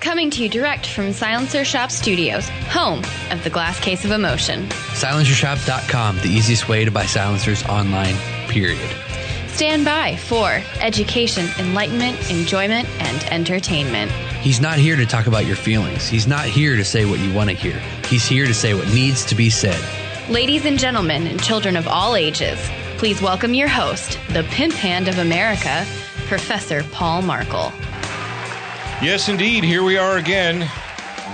Coming to you direct from Silencer Shop Studios, home of the Glass Case of Emotion. SilencerShop.com, the easiest way to buy silencers online, period. Stand by for education, enlightenment, enjoyment, and entertainment. He's not here to talk about your feelings. He's not here to say what you want to hear. He's here to say what needs to be said. Ladies and gentlemen, and children of all ages, please welcome your host, the pimp hand of America, Professor Paul Markle. Yes, indeed. Here we are again.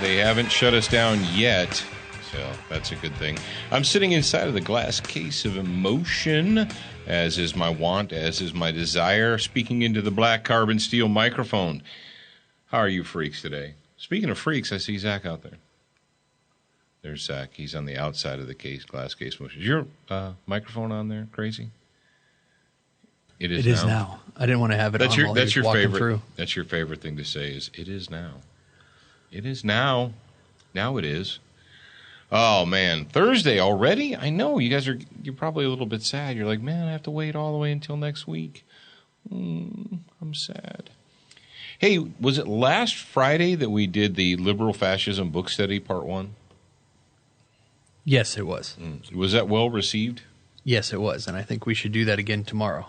They haven't shut us down yet, so that's a good thing. I'm sitting inside of the Glass Case of Emotion, as is my want, as is my desire, speaking into the black carbon steel microphone. How are you freaks today? Speaking of freaks, I see Zach out there. There's Zach. He's on the outside of the glass case. Is your microphone on there, Crazy? It is now. I didn't want to have it on while he was walking through. That's your favorite thing to say is, it is now. It is now. Now it is. Oh, man. Thursday already? I know. You're probably a little bit sad. You're like, man, I have to wait all the way until next week. I'm sad. Hey, was it last Friday that we did the Liberal Fascism Book Study Part 1? Yes, it was. Was that well received? Yes, it was, and I think we should do that again tomorrow.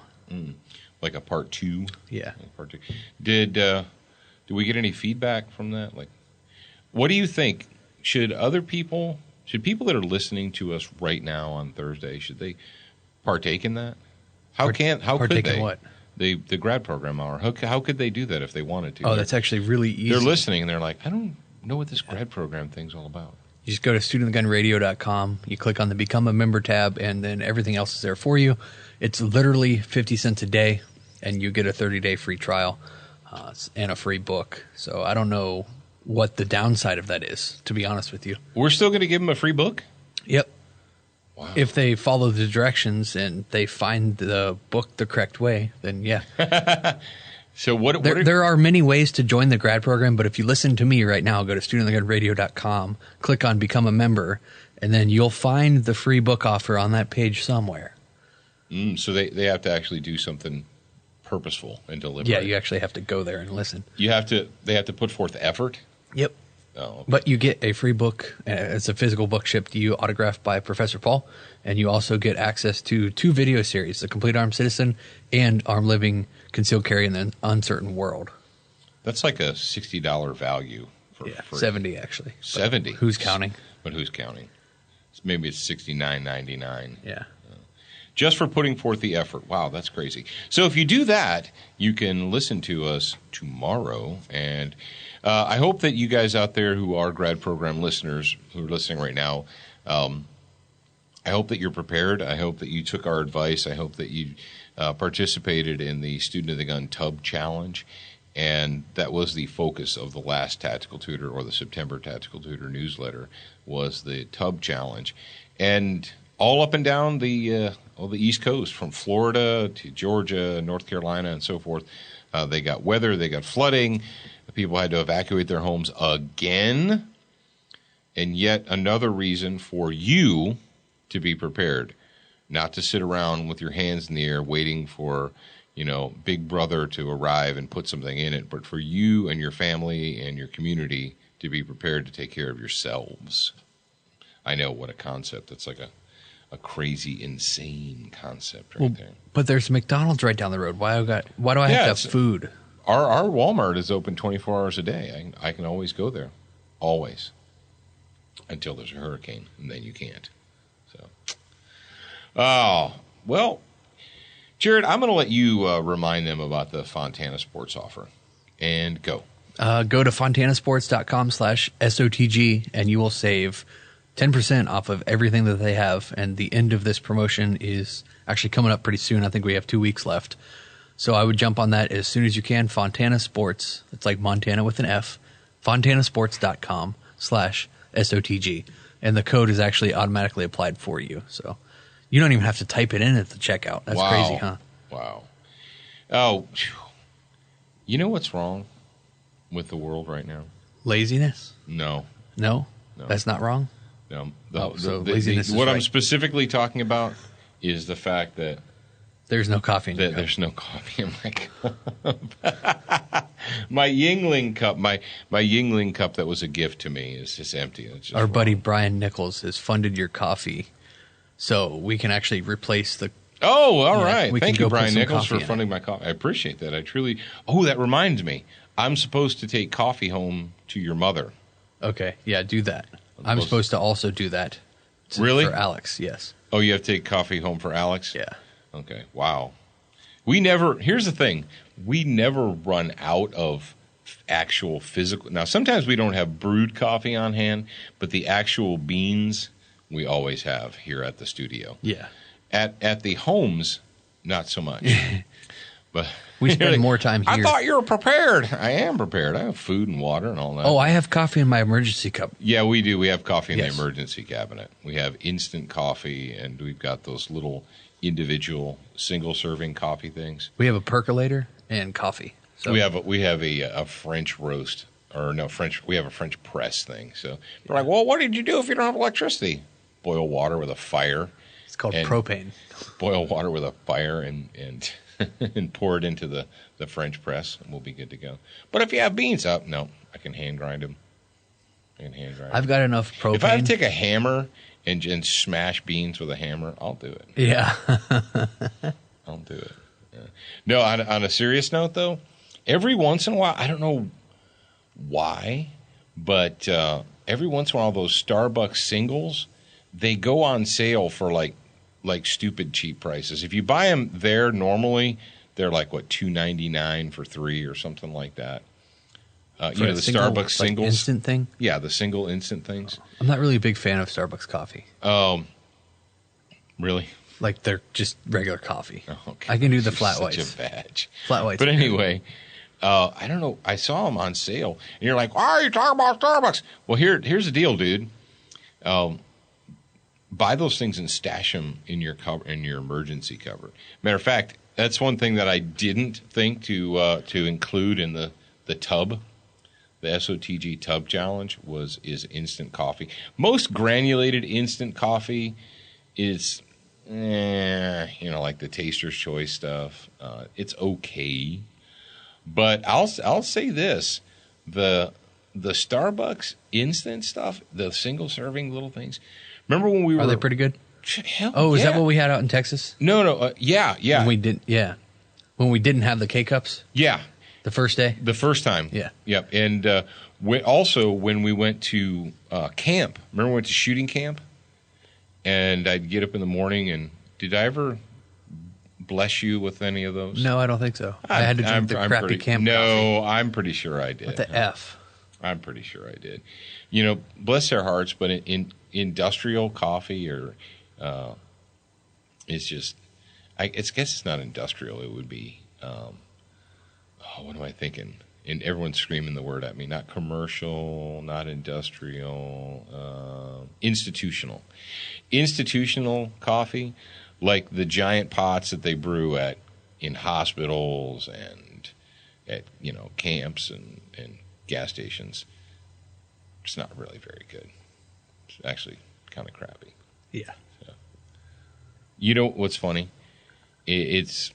Like a Part 2? Yeah. Part 2. Did we get any feedback from that? Like, what do you think? Should people that are listening to us right now on Thursday, should they partake in that? How could partake they? In what? The grad program hour. How could they do that if they wanted to? Oh, that's actually really easy. They're listening and they're like, I don't know what this grad program thing's all about. You just go to studentthegunradio.com, you click on the Become a Member tab, and then everything else is there for you. It's literally 50 cents a day, and you get a 30-day free trial and a free book. So I don't know what the downside of that is, to be honest with you. We're still going to give them a free book? Yep. Wow. If they follow the directions and they find the book the correct way, then yeah. So there are many ways to join the grad program, but if you listen to me right now, go to studentthegunradio.com, click on Become a Member, and then you'll find the free book offer on that page somewhere. So they have to actually do something purposeful and deliberate. Yeah, you actually have to go there and listen. They have to put forth effort? Yep. Oh, okay. But you get a free book. It's a physical book shipped to you, autographed by Professor Paul, and you also get access to 2 video series, The Complete Armed Citizen and Armed Living, Concealed Carry in the Uncertain World. That's like a $60 value for free. 70 actually. 70. Who's counting? But who's counting? Maybe it's $69.99. Yeah. Just for putting forth the effort. Wow, that's crazy. So if you do that, you can listen to us tomorrow. And I hope that you guys out there who are grad program listeners who are listening right now, I hope that you're prepared. I hope that you took our advice. I hope that you participated in the Student of the Gun Tub Challenge. And that was the focus of the last Tactical Tutor or the September Tactical Tutor newsletter was the Tub Challenge. And all up and down the East Coast, from Florida to Georgia, North Carolina, and so forth. They got weather, they got flooding. People had to evacuate their homes again. And yet another reason for you to be prepared, not to sit around with your hands in the air waiting for, Big Brother to arrive and put something in it, but for you and your family and your community to be prepared to take care of yourselves. I know, what a concept. That's like a crazy, insane concept there. But there's McDonald's right down the road. Why do I have to have food? Our Walmart is open 24 hours a day. I can always go there. Always. Until there's a hurricane, and then you can't. So, well, Jared, I'm going to let you remind them about the Fontana Sports offer. And go. Go to fontanasports.com/SOTG, and you will save 10% off of everything that they have, and the end of this promotion is actually coming up pretty soon. I think we have 2 weeks left. So I would jump on that as soon as you can. Fontana Sports. It's like Montana with an F. fontanasports.com/SOTG. And the code is actually automatically applied for you. So you don't even have to type it in at the checkout. That's crazy, huh? Wow. Oh, you know what's wrong with the world right now? Laziness? No. No? That's not wrong? No. Laziness is what right. I'm specifically talking about is the fact that There's no coffee in your cup. There's no coffee in my cup. My Yingling cup, my Yingling cup that was a gift to me is just empty. It's just Our wrong. buddy Brian Nichols has funded your coffee, so we can actually replace the. Oh, all Yeah, right. we Thank can you, go put Brian some Nichols, coffee for in it. funding my coffee. I appreciate that. I truly. Oh, that reminds me. I'm supposed to take coffee home to your mother. Okay, yeah, do that. I'm supposed to also do that. Really? For Alex, yes. Oh, you have to take coffee home for Alex? Yeah. Okay. Wow. Here's the thing. We never run out of actual physical. Now, sometimes we don't have brewed coffee on hand, but the actual beans we always have here at the studio. Yeah. At the homes, not so much. But We spend more time here. I thought you were prepared. I am prepared. I have food and water and all that. Oh, I have coffee in my emergency cup. Yeah, we do. We have coffee in Yes. the emergency cabinet. We have instant coffee, and we've got those little individual single-serving coffee things. We have a percolator and coffee. So We have a French roast, or no French. We have a French press thing. So we're like, well, what did you do if you don't have electricity? Boil water with a fire. It's called and- propane. Boil water with a fire and and pour it into the French press, and we'll be good to go. But if you have beans up, no, I can hand grind them. I've got enough propane. If I have to take a hammer and smash beans with a hammer, I'll do it. Yeah. I'll do it. Yeah. No, on a serious note, though, every once in a while, I don't know why, but every once in a while, those Starbucks singles, they go on sale for like stupid cheap prices. If you buy them there normally, they're like what, $2.99 for 3 or something like that. You know, the single, Starbucks singles, instant thing. yeah, the single instant things. I'm not really a big fan of Starbucks coffee. Really? Like they're just regular coffee. Oh, okay. I can do the You're flat such whites. a badge. Flat whites. But anyway, I don't know. I saw them on sale, and you're like, "Why are you talking about Starbucks?" Well, here's the deal, dude. Buy those things and stash them in your emergency cupboard. Matter of fact, that's one thing that I didn't think to include in the tub. The SOTG tub challenge is instant coffee. Most granulated instant coffee is, like the Taster's Choice stuff. It's okay, but I'll say this: the Starbucks instant stuff, the single serving little things. Remember when we were? Are they pretty good? Hell, Oh, is yeah. that what we had out in Texas? No, yeah. When we didn't, yeah. When we didn't have the K cups Yeah. the first day. The first time. Yeah. Yep. And also when we went to camp, remember we went to shooting camp? And I'd get up in the morning and did I ever bless you with any of those? No, I don't think so. I had to drink the crappy camp No, coffee. I'm pretty sure I did. With the F. I'm pretty sure I did. You know, bless their hearts, but in industrial coffee or it's just, I guess it's not industrial. It would be, what am I thinking? And everyone's screaming the word at me. Not commercial, not industrial, institutional. Institutional coffee, like the giant pots that they brew in hospitals and at camps and gas stations. It's not really very good. It's actually kind of crappy. Yeah. You know what's funny? It's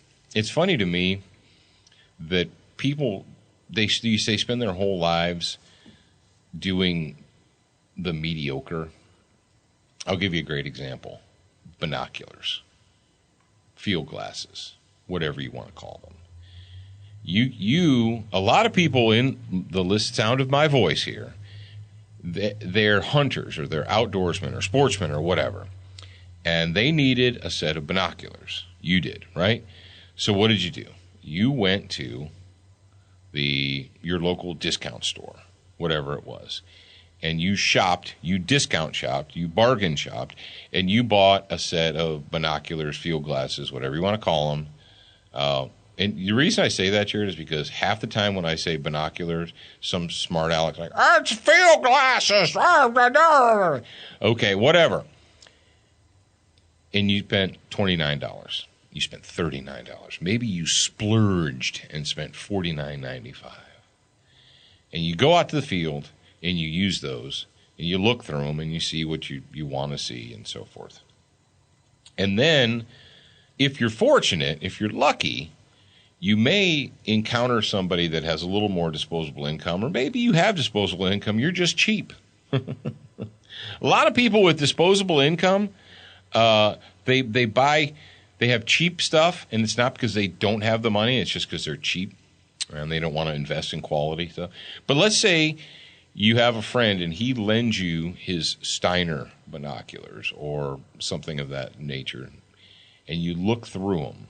funny to me that people they spend their whole lives doing the mediocre. I'll give you a great example: binoculars, field glasses, whatever you want to call them. A lot of people in the sound of my voice here, they're hunters or they're outdoorsmen or sportsmen or whatever, and they needed a set of binoculars. You did, right? So what did you do? You went to your local discount store, whatever it was, and you shopped, you discount shopped, you bargain shopped, and you bought a set of binoculars, field glasses, whatever you want to call them. And the reason I say that, Jared, is because half the time when I say binoculars, some smart aleck's like, it's field glasses. Okay, whatever. And you spent $29. You spent $39. Maybe you splurged and spent $49.95. And you go out to the field and you use those and you look through them and you see what you want to see and so forth. And then if you're fortunate, if you're lucky, you may encounter somebody that has a little more disposable income, or maybe you have disposable income, you're just cheap. A lot of people with disposable income, they have cheap stuff, and it's not because they don't have the money, it's just because they're cheap and they don't want to invest in quality stuff. But let's say you have a friend and he lends you his Steiner binoculars or something of that nature, and you look through them,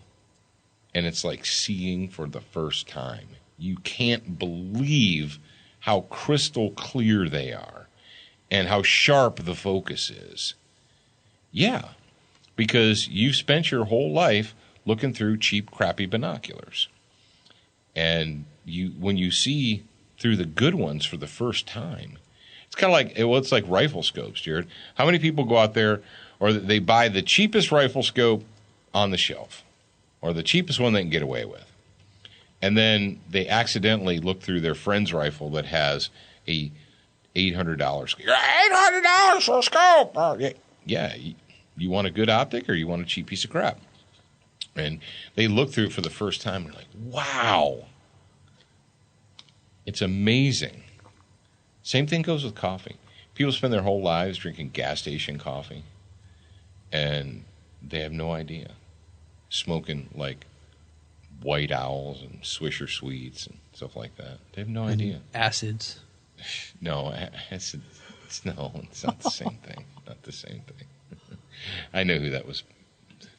and it's like seeing for the first time. You can't believe how crystal clear they are and how sharp the focus is. Yeah, because you've spent your whole life looking through cheap, crappy binoculars. And when you see through the good ones for the first time, it's kind of like, it's like rifle scopes, Jared. How many people go out there, or they buy the cheapest rifle scope on the shelf, or the cheapest one they can get away with, and then they accidentally look through their friend's rifle that has a $800 scope. $800 for a scope! Yeah, you want a good optic, or you want a cheap piece of crap? And they look through it for the first time, and they're like, wow. It's amazing. Same thing goes with coffee. People spend their whole lives drinking gas station coffee, and they have no idea. Smoking like White Owls and Swisher Sweets and stuff like that. They have no idea. Acids. No, it's not the same thing. Not the same thing. I know who that was.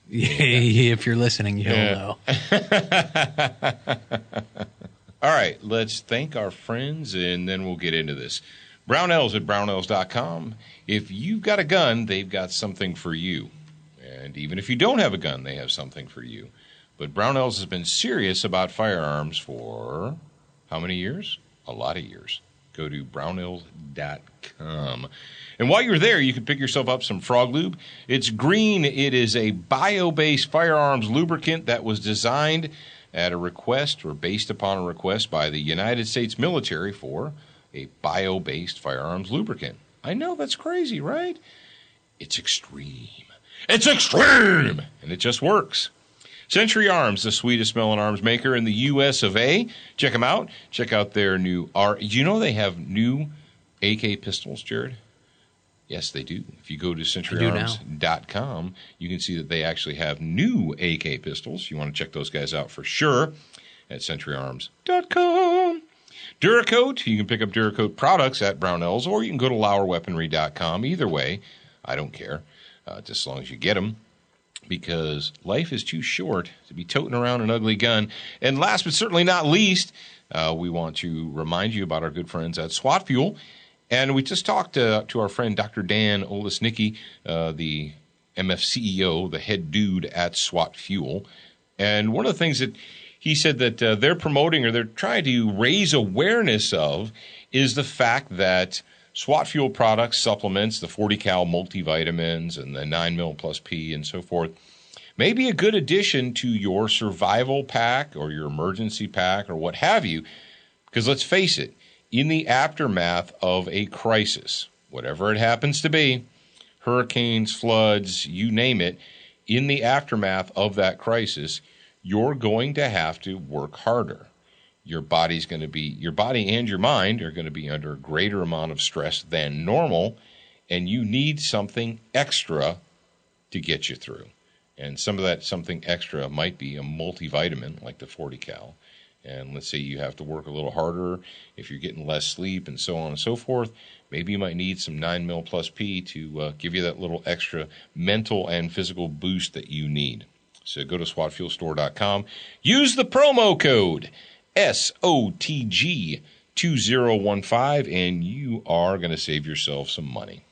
Yeah, if you're listening, you'll know. All right, let's thank our friends, and then we'll get into this. Brownells at brownells.com. If you've got a gun, they've got something for you. And even if you don't have a gun, they have something for you. But Brownells has been serious about firearms for how many years? A lot of years. Go to brownells.com. And while you're there, you can pick yourself up some Frog Lube. It's green. It is a bio-based firearms lubricant that was designed at a request, or based upon a request by the United States military for a bio-based firearms lubricant. I know, that's crazy, right? It's extreme. It's extreme! And it just works. Century Arms, the sweetest smelling arms maker in the U.S. of A. Check them out. Check out their new Do you know they have new AK pistols, Jared? Yes, they do. If you go to centuryarms.com, you can see that they actually have new AK pistols. You want to check those guys out for sure at centuryarms.com. Duracoat, you can pick up Duracoat products at Brownells, or you can go to lauerweaponry.com. Either way, I don't care, just as long as you get them, because life is too short to be toting around an ugly gun. And last but certainly not least, we want to remind you about our good friends at SWAT Fuel. And we just talked to our friend Dr. Dan Olesnicki, the MF CEO, the head dude at SWAT Fuel. And one of the things that he said that they're promoting, or they're trying to raise awareness of, is the fact that SWAT Fuel products, supplements, the 40 cal multivitamins and the 9 mil plus P and so forth, may be a good addition to your survival pack or your emergency pack or what have you. Because let's face it, in the aftermath of a crisis, whatever it happens to be, hurricanes, floods, you name it, in the aftermath of that crisis, you're going to have to work harder. Your body and your mind are going to be under a greater amount of stress than normal, and you need something extra to get you through. And some of that something extra might be a multivitamin like the 40 cal. And let's say you have to work a little harder if you're getting less sleep and so on and so forth. Maybe you might need some 9 mil plus P to give you that little extra mental and physical boost that you need. So go to SWATfuelstore.com. Use the promo code SOTG 2015, and you are going to save yourself some money.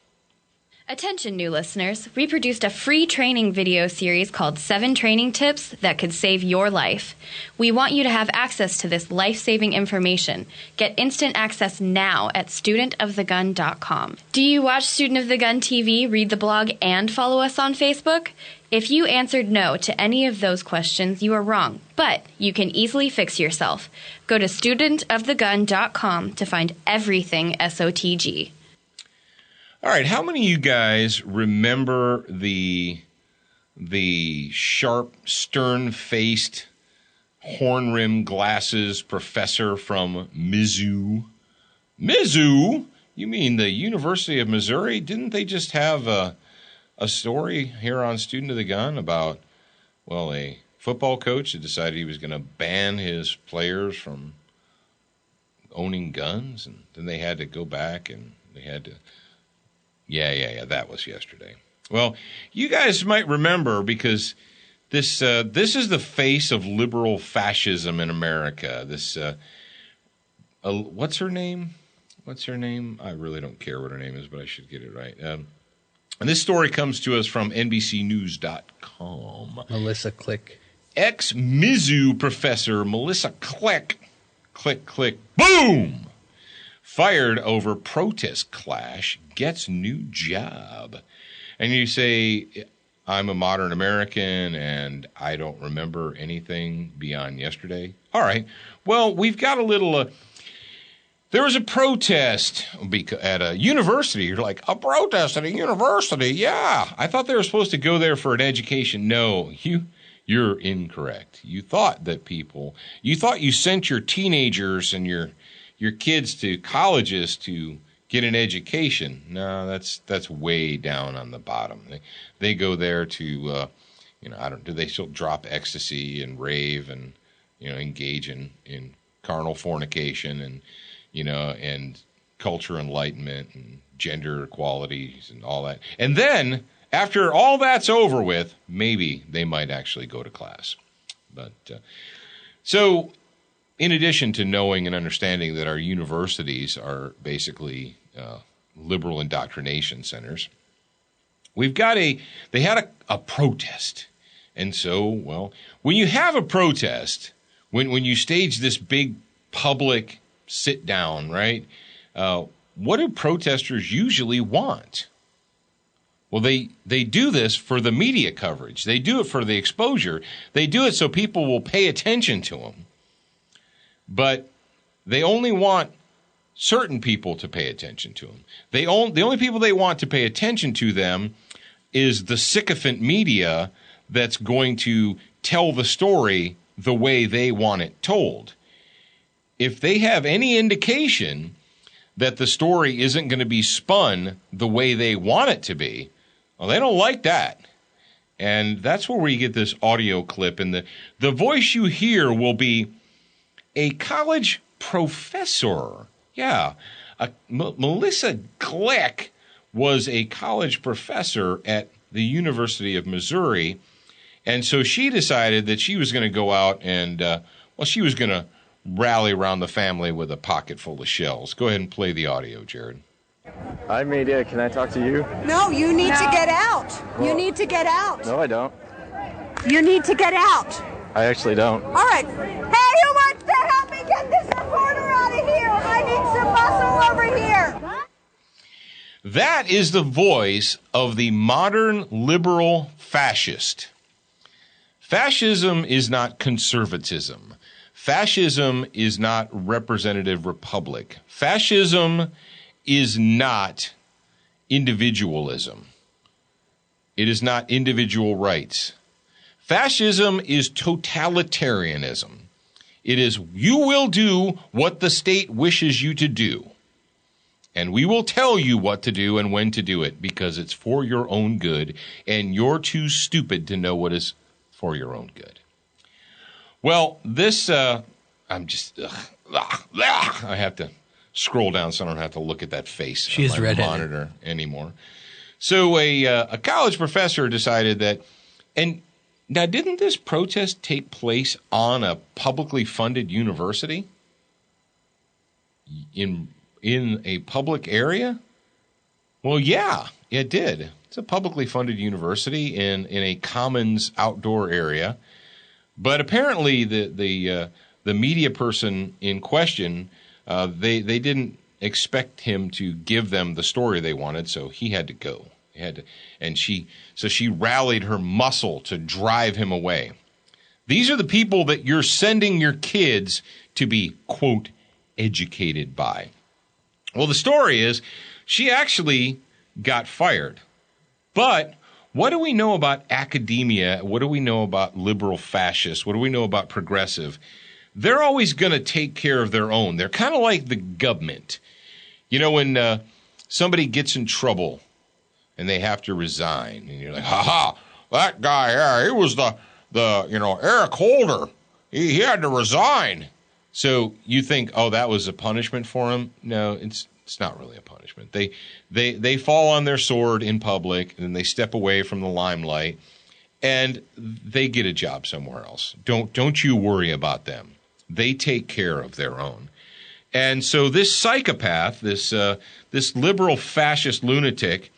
Attention, new listeners. We produced a free training video series called 7 Training Tips That Could Save Your Life. We want you to have access to this life-saving information. Get instant access now at studentofthegun.com. Do you watch Student of the Gun TV, read the blog, and follow us on Facebook? If you answered no to any of those questions, you are wrong, but you can easily fix yourself. Go to studentofthegun.com to find everything SOTG. All right, how many of you guys remember the the sharp, stern-faced, horn-rimmed glasses professor from Mizzou. Mizzou? You mean the University of Missouri? Didn't they just have a story here on Student of the Gun about, well, a football coach that decided he was going to ban his players from owning guns, and then they had to go back and they had to... Yeah, that was yesterday. Well, you guys might remember because this is the face of liberal fascism in America. This, what's her name? I really don't care what her name is, but I should get it right. And this story comes to us from NBCnews.com. Melissa Click. Ex-Mizzou professor Melissa Click, boom! Fired over protest clash, gets new job. And you say, I'm a modern American and I don't remember anything beyond yesterday. All right. Well, we've got a little... there was a protest at a university. You're like, a protest at a university? Yeah. I thought they were supposed to go there for an education. No, you're incorrect. You thought you sent your teenagers and your kids to colleges to get an education. No, that's way down on the bottom. They go there to, do they still drop ecstasy and rave and, engage in carnal fornication and, and culture enlightenment and gender equalities and all that. And then after all that's over with, maybe they might actually go to class. But so in addition to knowing and understanding that our universities are basically liberal indoctrination centers, they had a protest. And so, well, when you have a protest, when you stage this big public sit down, right, what do protesters usually want? Well, they do this for the media coverage. They do it for the exposure. They do it so people will pay attention to them. But they only want certain people to pay attention to them. The only people they want to pay attention to them is the sycophant media that's going to tell the story the way they want it told. If they have any indication that the story isn't going to be spun the way they want it to be, well, they don't like that. And that's where we get this audio clip. And the voice you hear will be a college professor. Yeah. Melissa Click was a college professor at the University of Missouri. And so she decided that she was going to go out and, she was going to rally around the family with a pocket full of shells. Go ahead and play the audio, Jared. Hi, media. Can I talk to you? No, you need to get out. Well, you need to get out. No, I don't. You need to get out. I actually don't. All right. Hey, who wants to help me get this reporter out of here? I need some muscle over here. That is the voice of the modern liberal fascist. Fascism is not conservatism. Fascism is not representative republic. Fascism is not individualism. It is not individual rights. Fascism is totalitarianism. It is, you will do what the state wishes you to do. And we will tell you what to do and when to do it because it's for your own good and you're too stupid to know what is for your own good. Well, this, I have to scroll down so I don't have to look at that face on my monitor anymore. So a college professor decided that, and now didn't this protest take place on a publicly funded university in a public area? Well, yeah, it did. It's a publicly funded university in a commons outdoor area. But apparently the media person in question, they didn't expect him to give them the story they wanted, so he had to go. She rallied her muscle to drive him away. These are the people that you're sending your kids to be, quote, educated by. Well, the story is she actually got fired. But What do we know about academia? What do we know about liberal fascists? What do we know about progressive? They're always going to take care of their own. They're kind of like the government. You know, when somebody gets in trouble and they have to resign, and you're like, ha, that guy, he was the Eric Holder. He had to resign. So you think, oh, that was a punishment for him? No, it's not really a punishment. They fall on their sword in public, and then they step away from the limelight, and they get a job somewhere else. Don't you worry about them. They take care of their own. And so this psychopath, this liberal fascist lunatic,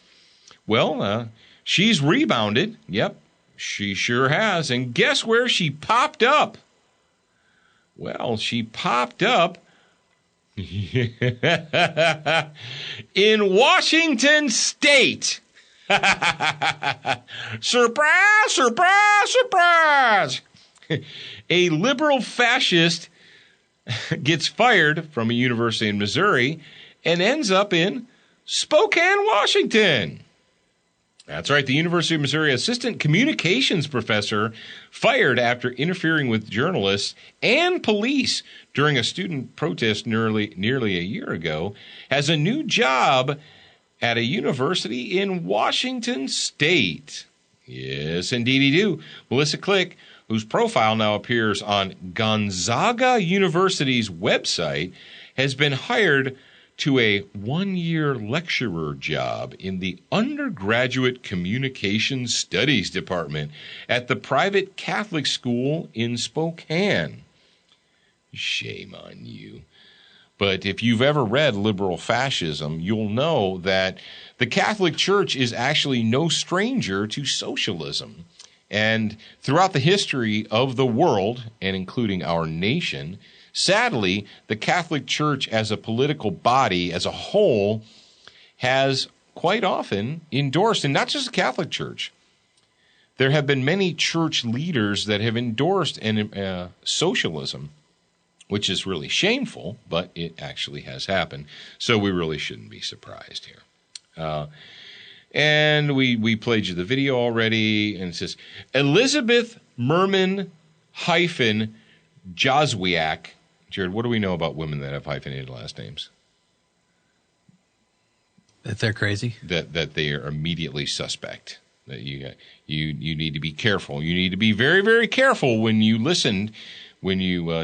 well, she's rebounded. Yep, she sure has. And guess where she popped up? Well, she popped up in Washington State. Surprise, surprise, surprise. A liberal fascist gets fired from a university in Missouri and ends up in Spokane, Washington. That's right. The University of Missouri assistant communications professor fired after interfering with journalists and police during a student protest nearly a year ago has a new job at a university in Washington State. Yes, indeed he do. Melissa Click, whose profile now appears on Gonzaga University's website, has been hired to a one-year lecturer job in the undergraduate communications studies department at the private Catholic school in Spokane. Shame on you. But if you've ever read liberal fascism, you'll know that the Catholic Church is actually no stranger to socialism. And throughout the history of the world, and including our nation, sadly, the Catholic Church as a political body, as a whole, has quite often endorsed, and not just the Catholic Church. There have been many church leaders that have endorsed socialism, which is really shameful, but it actually has happened. So we really shouldn't be surprised here. And we played you the video already, and it says, Elizabeth Merman hyphen Joswiak. Jared, what do we know about women that have hyphenated last names? That they're crazy? That they are immediately suspect. That you need to be careful. You need to be very, very careful when you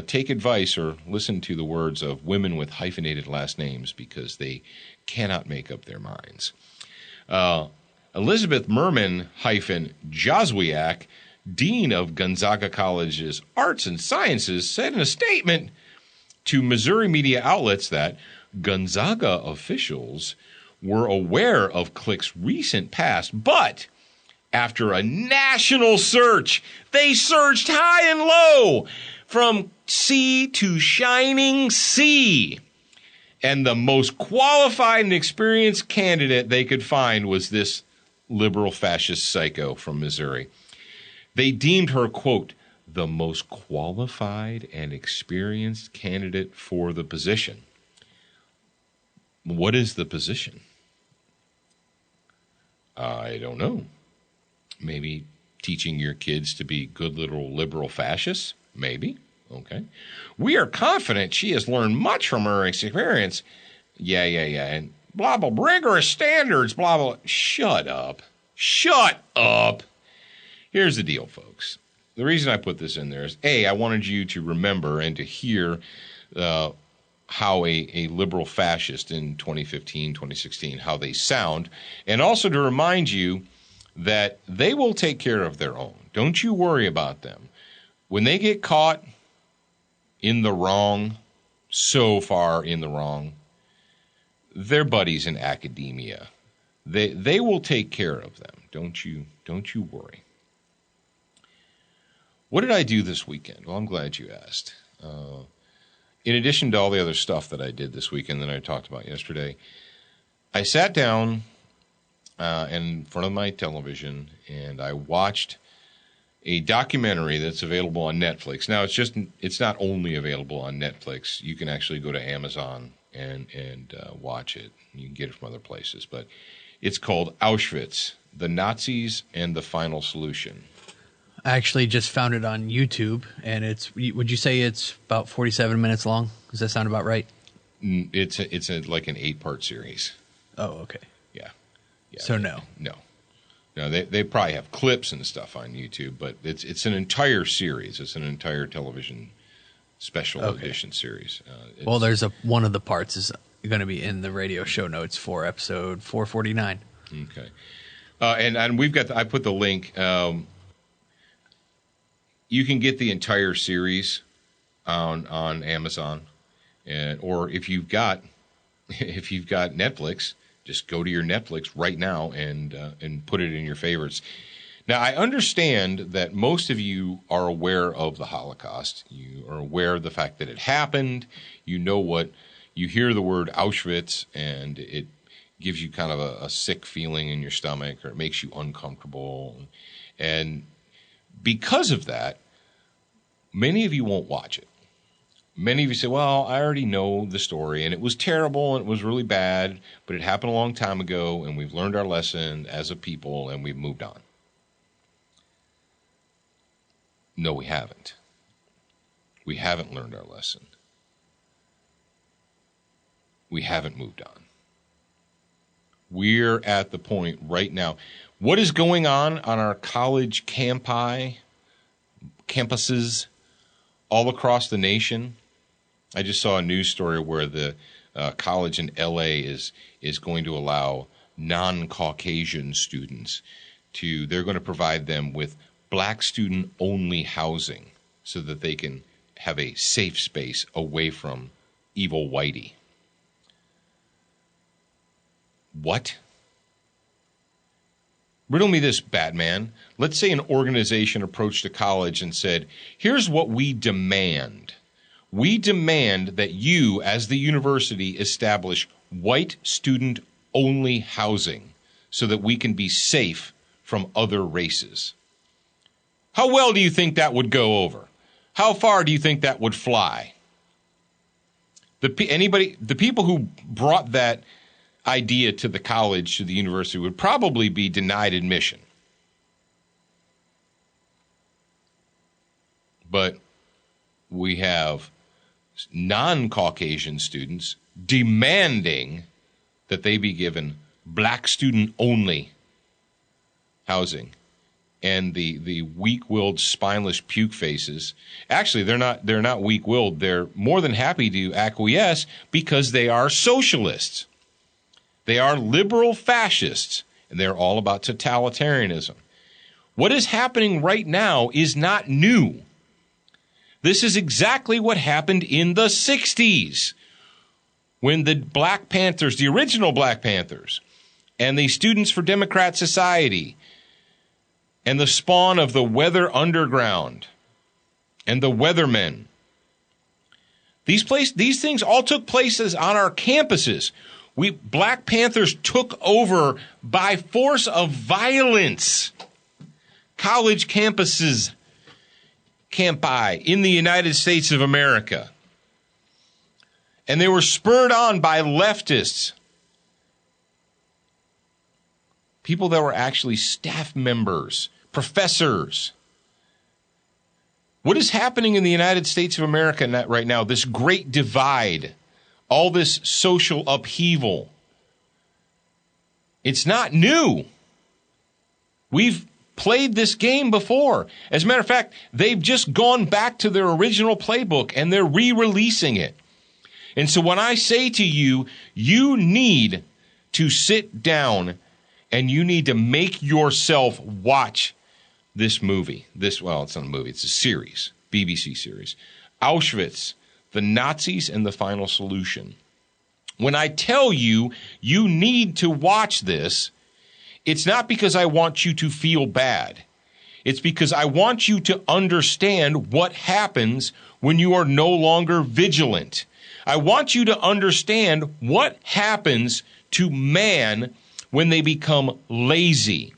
take advice or listen to the words of women with hyphenated last names, because they cannot make up their minds. Elizabeth Merman hyphen Joswiak, dean of Gonzaga College's Arts and Sciences, said in a statement to Missouri media outlets that Gonzaga officials were aware of Click's recent past, but after a national search, they searched high and low, from sea to shining sea. And the most qualified and experienced candidate they could find was this liberal fascist psycho from Missouri. They deemed her, quote, the most qualified and experienced candidate for the position. What is the position? I don't know. Maybe teaching your kids to be good little liberal fascists? Maybe. Okay. We are confident she has learned much from her experience. Yeah. And blah, blah, rigorous standards, blah, blah. Shut up. Shut up. Here's the deal, folks. The reason I put this in there is, A, I wanted you to remember and to hear how a liberal fascist in 2015, 2016, how they sound, and also to remind you that they will take care of their own. Don't you worry about them. When they get caught in the wrong, so far in the wrong, they're buddies in academia. They will take care of them. Don't you worry. What did I do this weekend? Well, I'm glad you asked. In addition to all the other stuff that I did this weekend that I talked about yesterday, I sat down in front of my television and I watched a documentary that's available on Netflix. Now, it's not only available on Netflix. You can actually go to Amazon and watch it. You can get it from other places. But it's called Auschwitz, The Nazis and the Final Solution. I actually just found it on YouTube, and would you say it's about 47 minutes long? Does that sound about right? It's like an 8-part series. Oh, okay. Yeah. So no. No, they probably have clips and stuff on YouTube, but it's an entire series. It's an entire television special edition series. Well, there's one of the parts is going to be in the radio show notes for episode 449. Okay. And we've got I put the link. You can get the entire series on Amazon, or if you've got Netflix, just go to your Netflix right now and put it in your favorites. Now, I understand that most of you are aware of the Holocaust. You are aware of the fact that it happened. You hear the word Auschwitz, and it gives you kind of a sick feeling in your stomach, or it makes you uncomfortable. And because of that, many of you won't watch it. Many of you say, well, I already know the story, and it was terrible, and it was really bad, but it happened a long time ago, and we've learned our lesson as a people, and we've moved on. No, we haven't. We haven't learned our lesson. We haven't moved on. We're at the point right now. What is going on our college campuses all across the nation? I just saw a news story where the college in L.A. is going to allow non-Caucasian students they're going to provide them with black student-only housing so that they can have a safe space away from evil whitey. What? Riddle me this, Batman. Let's say an organization approached a college and said, here's what we demand. We demand that you, as the university, establish white student-only housing so that we can be safe from other races. How well do you think that would go over? How far do you think that would fly? The people who brought that idea to the college, to the university, would probably be denied admission. But we have non-Caucasian students demanding that they be given black student-only housing. And the weak-willed, spineless puke faces, actually, they're not weak-willed. They're more than happy to acquiesce because they are socialists. They are liberal fascists, and they're all about totalitarianism. What is happening right now is not new. This is exactly what happened in the 60s when the Black Panthers, the original Black Panthers, and the Students for Democrat Society, and the spawn of the Weather Underground and the Weathermen. These things all took place on our campuses. Black Panthers took over by force of violence college campuses, campi in the United States of America. And they were spurred on by leftists, people that were actually staff members, professors. What is happening in the United States of America right now, this great divide, all this social upheaval? It's not new. We've played this game before. As a matter of fact, they've just gone back to their original playbook and they're re-releasing it. And so when I say to you, you need to sit down and you need to make yourself watch this movie. It's not a movie, it's a series, BBC series. Auschwitz, the Nazis and the Final Solution. When I tell you, you need to watch this, it's not because I want you to feel bad. It's because I want you to understand what happens when you are no longer vigilant. I want you to understand what happens to man when they become lazy,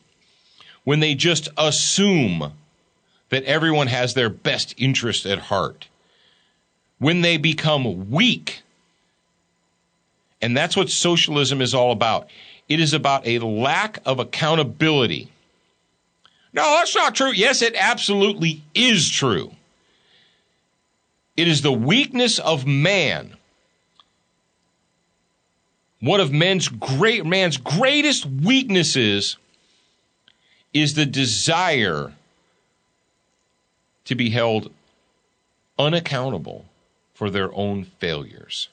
when they just assume that everyone has their best interest at heart, when they become weak. And that's what socialism is all about. It is about a lack of accountability. No, that's not true. Yes, it absolutely is true. It is the weakness of man. One of man's greatest weaknesses is the desire to be held unaccountable for their own failures.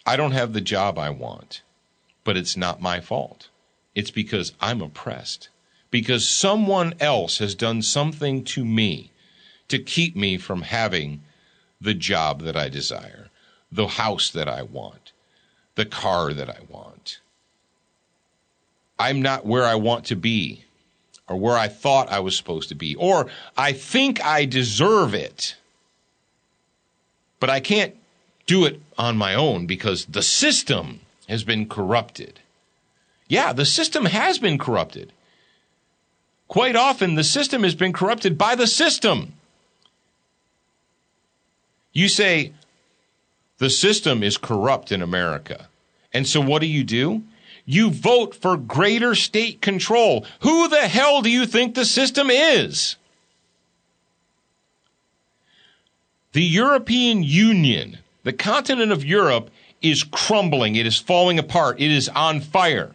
I don't have the job I want, but it's not my fault. It's because I'm oppressed, because someone else has done something to me to keep me from having the job that I desire, the house that I want, the car that I want. I'm not where I want to be, or where I thought I was supposed to be, or I think I deserve it, but I can't do it on my own because the system has been corrupted. Yeah, the system has been corrupted. Quite often, the system has been corrupted by the system. You say, the system is corrupt in America. And so what do? You vote for greater state control. Who the hell do you think the system is? The European Union, the continent of Europe, is crumbling. It is falling apart. It is on fire.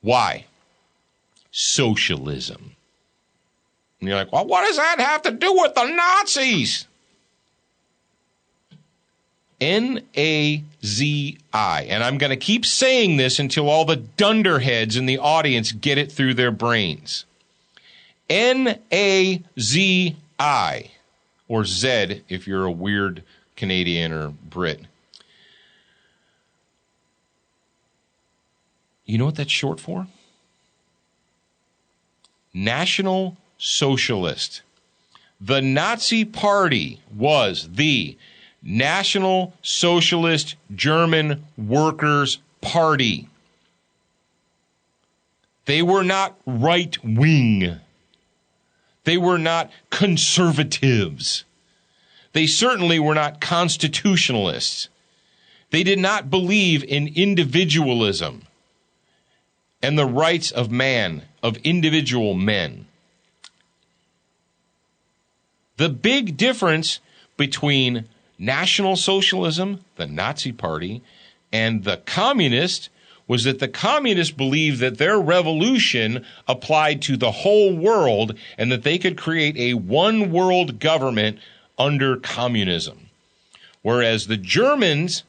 Why? Socialism. And you're like, well, what does that have to do with the Nazis? N-A-Z-I. And I'm going to keep saying this until all the dunderheads in the audience get it through their brains. N-A-Z-I. Or Z if you're a weird Canadian or Brit. You know what that's short for? National Socialist. The Nazi Party was the National Socialist German Workers' Party. They were not right-wing. They were not conservatives. They certainly were not constitutionalists. They did not believe in individualism and the rights of man, of individual men. The big difference between National Socialism, the Nazi Party, and the communists was that the communists believed that their revolution applied to the whole world and that they could create a one-world government under communism. Whereas the Germans,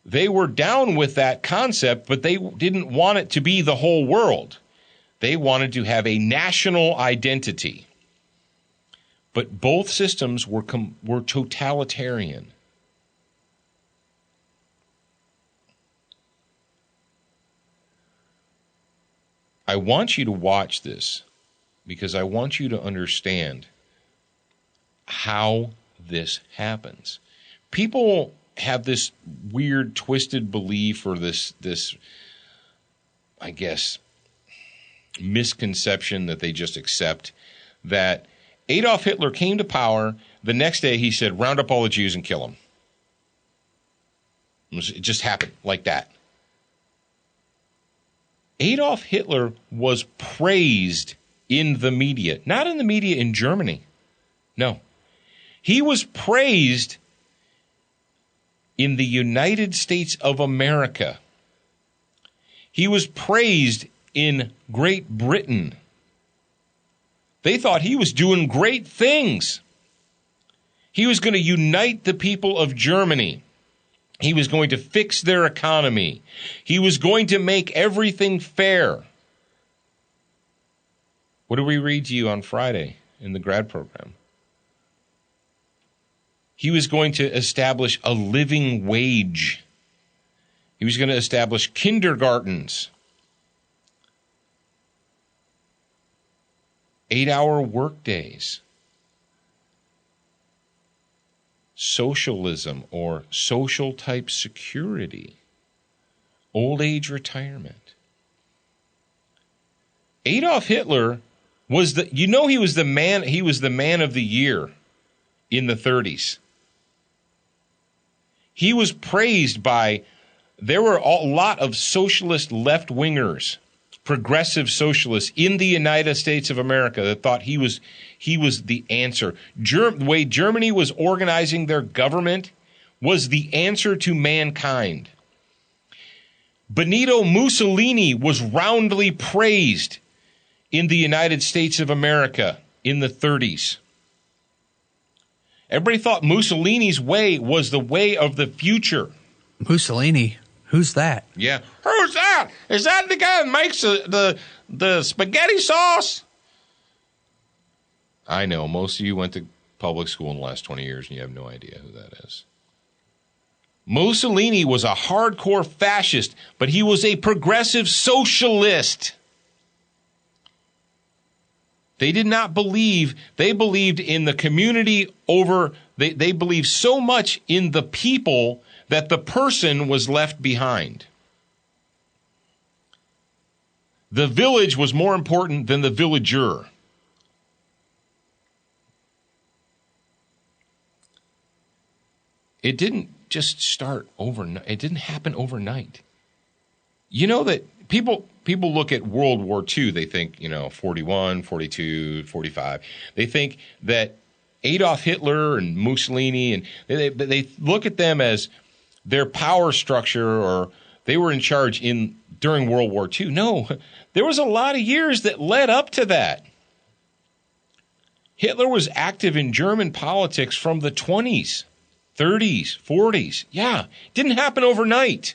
they were down with that concept, but they didn't want it to be the whole world. They wanted to have a national identity. But both systems were totalitarian. I want you to watch this because I want you to understand how this happens. People have this weird, twisted belief or this, I guess, misconception that they just accept that Adolf Hitler came to power. The next day he said, round up all the Jews and kill them. It just happened like that. Adolf Hitler was praised in the media, not in the media in Germany. No. He was praised in the United States of America. He was praised in Great Britain. They thought he was doing great things. He was going to unite the people of Germany. He was going to fix their economy. He was going to make everything fair. What did we read to you on Friday in the grad program? He was going to establish a living wage. He was going to establish kindergartens. 8-hour workdays. Socialism or social type security. Old age retirement. Adolf Hitler was he was the man of the year in the 30s. He was praised by, there were a lot of socialist left-wingers, progressive socialists in the United States of America that thought he was the answer. The way Germany was organizing their government was the answer to mankind. Benito Mussolini was roundly praised in the United States of America in the 30s. Everybody thought Mussolini's way was the way of the future. Mussolini? Who's that? Yeah. Who's that? Is that the guy that makes the spaghetti sauce? I know. Most of you went to public school in the last 20 years and you have no idea who that is. Mussolini was a hardcore fascist, but he was a progressive socialist. They did not believe, they believed in the community over, they believed so much in the people that the person was left behind. The village was more important than the villager. It didn't just start overnight. It didn't happen overnight. You know that people look at World War II, they think, 41, 42, 45. They think that Adolf Hitler and Mussolini, and they look at them as their power structure, or they were in charge during World War II. No, there was a lot of years that led up to that. Hitler was active in German politics from the 20s, 30s, 40s. Yeah, it didn't happen overnight.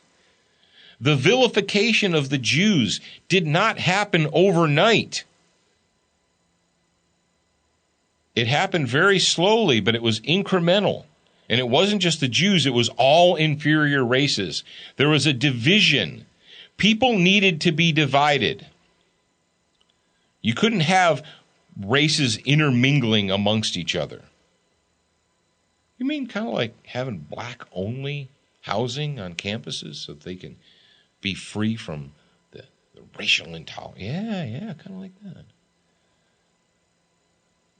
The vilification of the Jews did not happen overnight. It happened very slowly, but it was incremental. And it wasn't just the Jews, it was all inferior races. There was a division. People needed to be divided. You couldn't have races intermingling amongst each other. You mean kind of like having black-only housing on campuses so that they can be free from the racial intolerance? Yeah, kind of like that.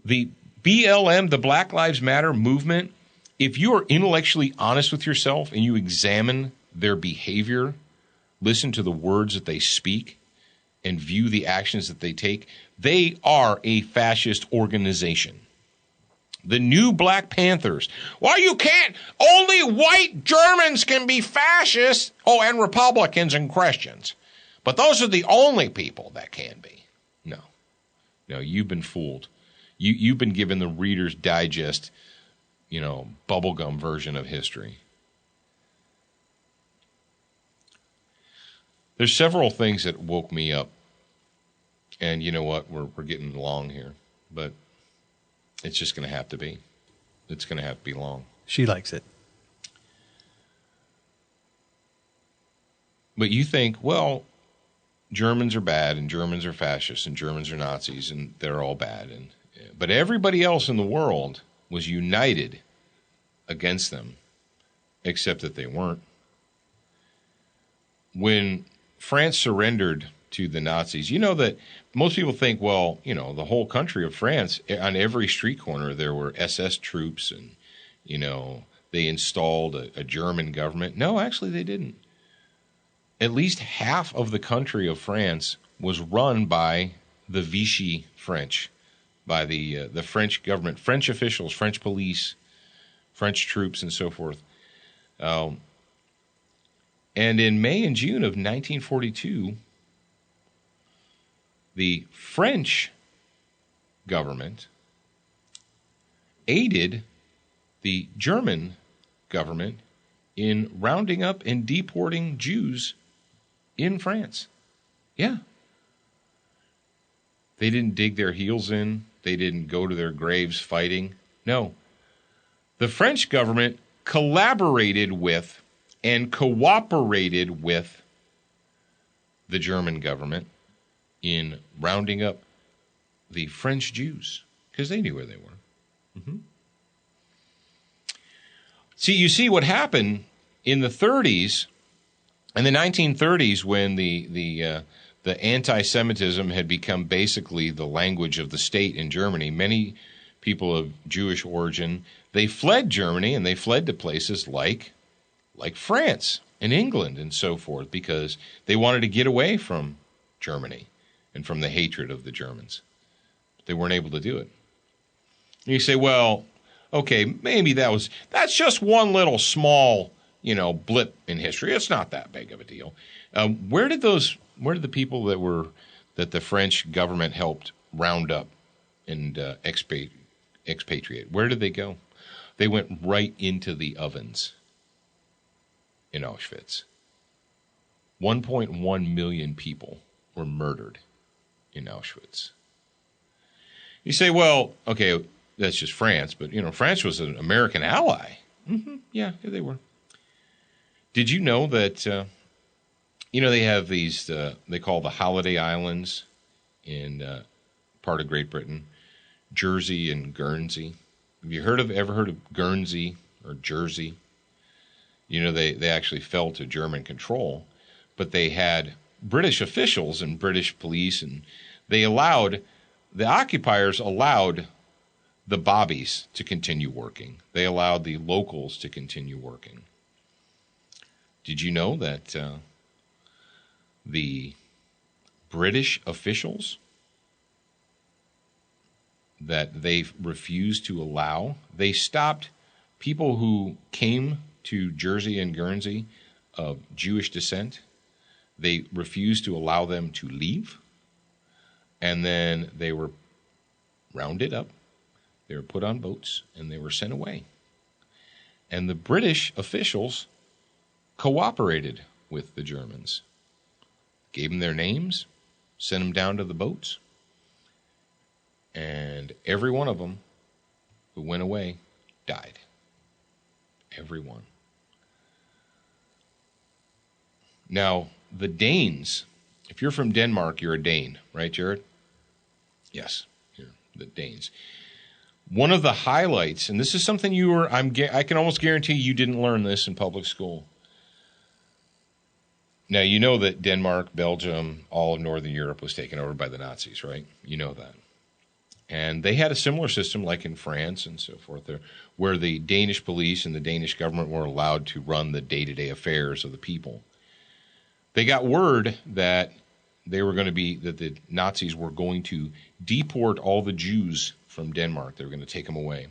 The BLM, the Black Lives Matter movement, if you are intellectually honest with yourself and you examine their behavior, listen to the words that they speak, and view the actions that they take, they are a fascist organization. The new Black Panthers. Well, you can't. Only white Germans can be fascists. Oh, and Republicans and Christians. But those are the only people that can be. No, you've been fooled. You've been given the Reader's Digest, bubblegum version of history. There's several things that woke me up. And you know what? We're getting long here. But it's just going to have to be. It's going to have to be long. She likes it. But you think, well, Germans are bad, and Germans are fascists, and Germans are Nazis, and they're all bad. But everybody else in the world was united against them, except that they weren't. When France surrendered to the Nazis, you know that most people think, well, the whole country of France, on every street corner there were SS troops, and they installed a German government. No, actually they didn't. At least half of the country of France was run by the Vichy French, by the French government, French officials, French police, French troops, and so forth. And in May and June of 1942, the French government aided the German government in rounding up and deporting Jews in France. Yeah. They didn't dig their heels in. They didn't go to their graves fighting. No. The French government collaborated with and cooperated with the German government in rounding up the French Jews, because they knew where they were. Mm-hmm. You see what happened in the 30s, in the 1930s, when the anti-Semitism had become basically the language of the state in Germany. Many people of Jewish origin, they fled Germany, and they fled to places like like France and England and so forth, because they wanted to get away from Germany and from the hatred of the Germans. They weren't able to do it. And you say, well, okay, maybe that's just one little small, blip in history. It's not that big of a deal. Where did the people that the French government helped round up and expatriate, where did they go? They went right into the ovens in Auschwitz. 1.1 million people were murdered in Auschwitz. You say, well, okay, that's just France, but, France was an American ally. Mm-hmm. Yeah, they were. Did you know that, they have these, they call the Holiday Islands in part of Great Britain, Jersey and Guernsey. Have you ever heard of Guernsey or Jersey? They actually fell to German control, but they had British officials and British police, and the occupiers allowed the bobbies to continue working. They allowed the locals to continue working. Did you know that the British officials that they refused to allow, they stopped people who came to Jersey and Guernsey of Jewish descent. They refused to allow them to leave, and then they were rounded up, they were put on boats, and they were sent away. And the British officials cooperated with the Germans, gave them their names, sent them down to the boats, and every one of them who went away died. Every one. Now, the Danes, if you're from Denmark, you're a Dane, right, Jared? Yes, you're the Danes. One of the highlights, and this is something I can almost guarantee you didn't learn this in public school. Now, you know that Denmark, Belgium, all of Northern Europe was taken over by the Nazis, right? You know that. And they had a similar system like in France and so forth, where the Danish police and the Danish government were allowed to run the day-to-day affairs of the people. They got word that that the Nazis were going to deport all the Jews from Denmark. They were going to take them away.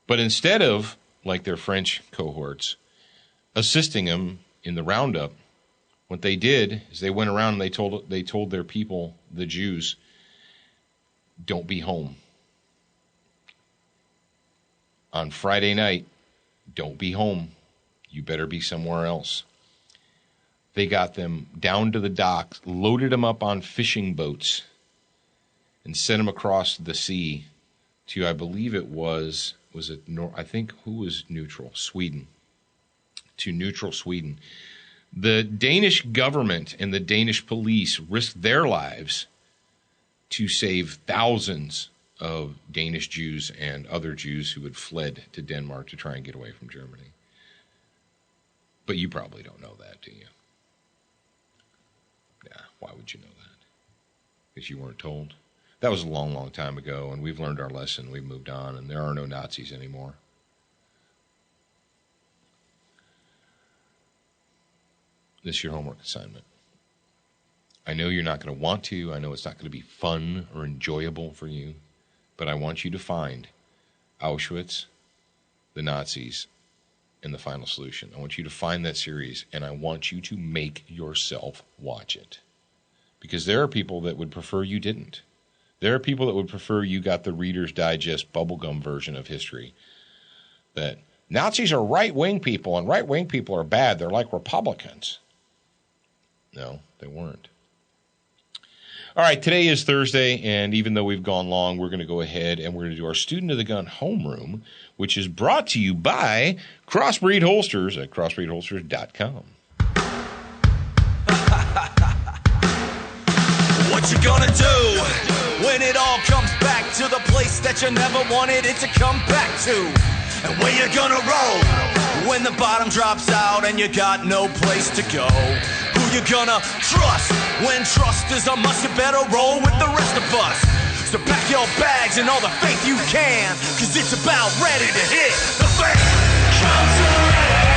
But instead of, like their French cohorts, assisting them in the roundup, what they did is they went around and they told their people, the Jews, don't be home. On Friday night, don't be home. You better be somewhere else. They got them down to the docks, loaded them up on fishing boats, and sent them across the sea to, I believe it was it I think who was neutral? Sweden. To neutral Sweden. The Danish government and the Danish police risked their lives to save thousands of Danish Jews and other Jews who had fled to Denmark to try and get away from Germany. But you probably don't know that, do you? Yeah, why would you know that? Because you weren't told? That was a long, long time ago, and we've learned our lesson. We've moved on, and there are no Nazis anymore. This is your homework assignment. I know you're not going to want to. I know it's not going to be fun or enjoyable for you. But I want you to find Auschwitz, the Nazis, and the Final Solution. I want you to find that series, and I want you to make yourself watch it. Because there are people that would prefer you didn't. There are people that would prefer you got the Reader's Digest bubblegum version of history. That Nazis are right-wing people, and right-wing people are bad. They're like Republicans. No, they weren't. All right, today is Thursday, and even though we've gone long, we're going to go ahead and we're going to do our Student of the Gun homeroom, which is brought to you by Crossbreed Holsters at crossbreedholsters.com. What you gonna do when it all comes back to the place that you never wanted it to come back to? And where you gonna roll when the bottom drops out and you got no place to go? Who you gonna trust when trust is a must? You better roll with the rest of us. So pack your bags and all the faith you can, 'cause it's about ready to hit the fan. Come to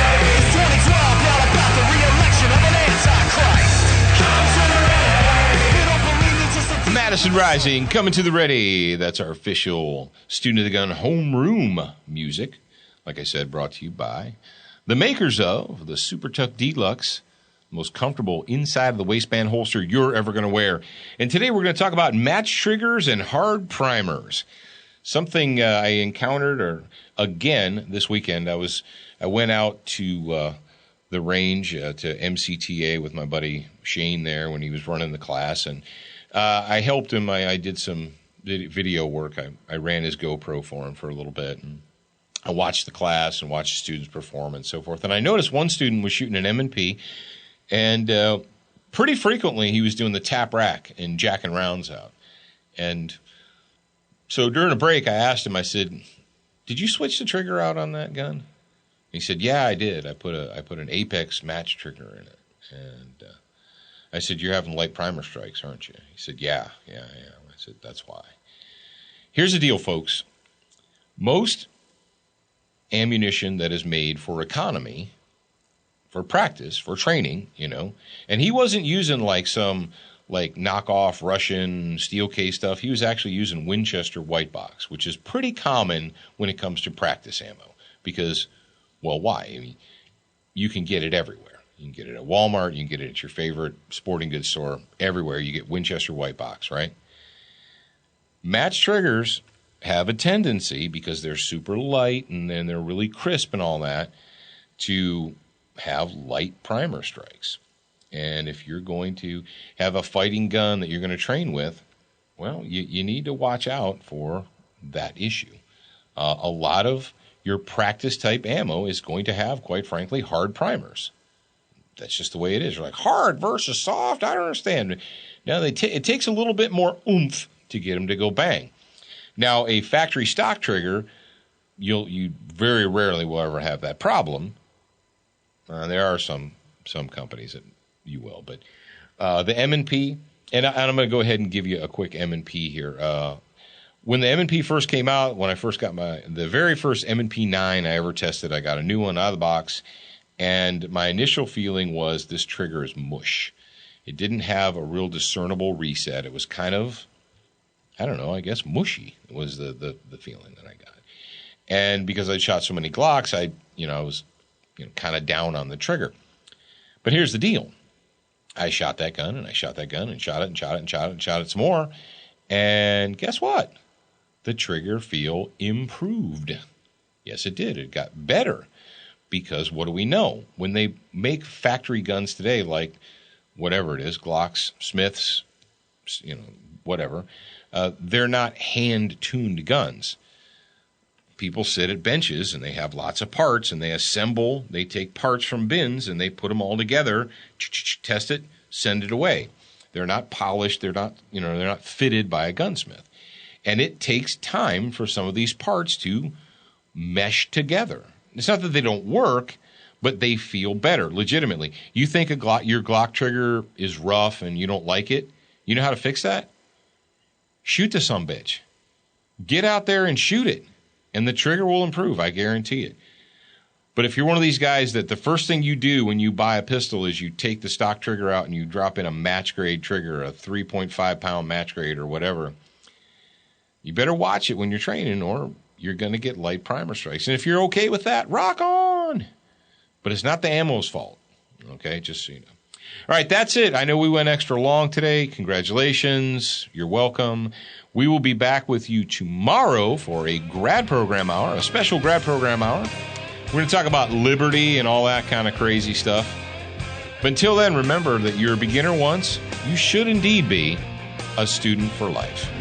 Acid Rising, coming to the ready. That's our official Student of the Gun homeroom music. Like I said, brought to you by the makers of the Super Tuck Deluxe, most comfortable inside of the waistband holster you're ever going to wear. And today we're going to talk about match triggers and hard primers. Something I encountered again this weekend. I went out to the range to MCTA with my buddy Shane there when he was running the class, and I helped him. I did some video work. I ran his GoPro for him for a little bit, and I watched the class and watched the students perform and so forth. And I noticed one student was shooting an M&P, and pretty frequently he was doing the tap rack and jacking rounds out. And so during a break, I asked him, I said, "Did you switch the trigger out on that gun?" And he said, "Yeah, I did. I put an Apex match trigger in it." And I said, "You're having light primer strikes, aren't you?" He said, Yeah. I said, "That's why." Here's the deal, folks. Most ammunition that is made for economy, for practice, for training, and he wasn't using some knockoff Russian steel case stuff. He was actually using Winchester white box, which is pretty common when it comes to practice ammo because, well, why? I mean, you can get it everywhere. You can get it at Walmart. You can get it at your favorite sporting goods store. Everywhere you get Winchester white box, right? Match triggers have a tendency, because they're super light and then they're really crisp and all that, to have light primer strikes. And if you're going to have a fighting gun that you're going to train with, well, you need to watch out for that issue. A lot of your practice-type ammo is going to have, quite frankly, hard primers. That's just the way it is. You're like, hard versus soft? I don't understand. Now, it takes a little bit more oomph to get them to go bang. Now, a factory stock trigger, you very rarely will ever have that problem. There are some companies that you will, but the M&P, and I'm going to go ahead and give you a quick M&P here. When the M&P first came out, when I first got the very first M&P 9 I ever tested, I got a new one out of the box, and my initial feeling was this trigger is mush. It didn't have a real discernible reset. It was kind of, I don't know, I guess mushy was the feeling that I got. And because I shot so many Glocks, I was kind of down on the trigger. But here's the deal. I shot that gun, and I shot that gun, and shot it, and shot it, and shot it, and shot it some more. And guess what? The trigger feel improved. Yes, it did. It got better. Because what do we know? When they make factory guns today, like whatever it is, Glocks, Smiths, whatever, they're not hand-tuned guns. People sit at benches and they have lots of parts and they assemble, they take parts from bins and they put them all together, test it, send it away. They're not polished, they're not fitted by a gunsmith. And it takes time for some of these parts to mesh together. It's not that they don't work, but they feel better, legitimately. You think your Glock trigger is rough and you don't like it? You know how to fix that? Shoot the sumbitch. Get out there and shoot it. And the trigger will improve, I guarantee it. But if you're one of these guys that the first thing you do when you buy a pistol is you take the stock trigger out and you drop in a match grade trigger, a 3.5 pound match grade or whatever, you better watch it when you're training or you're going to get light primer strikes. And if you're okay with that, rock on. But it's not the ammo's fault. Okay, just so you know. All right, that's it. I know we went extra long today. Congratulations. You're welcome. We will be back with you tomorrow for a grad program hour, a special grad program hour. We're going to talk about liberty and all that kind of crazy stuff. But until then, remember that you're a beginner once. You should indeed be a student for life.